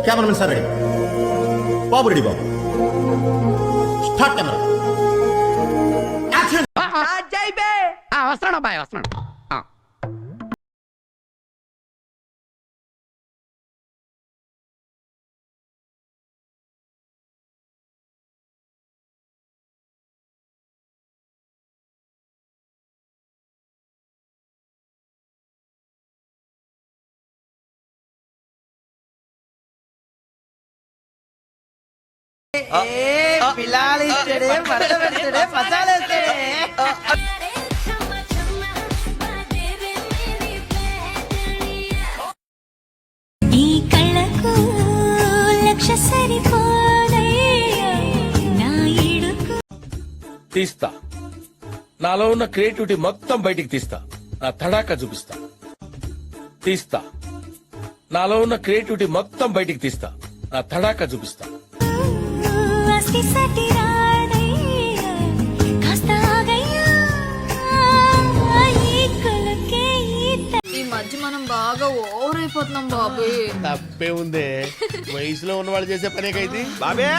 Cameramen sir ready, బాబు ready, బాబు start camera action. వస్తున్నాడు అబ్బాయి, వస్తున్నాడు. ఈ కళ్ళకు లక్ష సరిపోదయ్యా నా ఇడుకు. తీస్తా, నాలో ఉన్న క్రియేటివిటీ మొత్తం బయటికి తీస్తా, నా తడాకా చూపిస్తా. తీస్తా, నాలో ఉన్న క్రియేటివిటీ మొత్తం బయటికి తీస్తా, నా తడాకా చూపిస్తా. అస్తి సటి రాడయ్యా కాస్త ఆగయ్యా ఈ కళ్ళకే ఈ మధ్య మనం బాగా ఓవర్ అయిపోతున్నాం బాబు. తప్పే ఉందే, వయసులో ఉన్న వాళ్ళు చేసే పనే కైతే. బాబే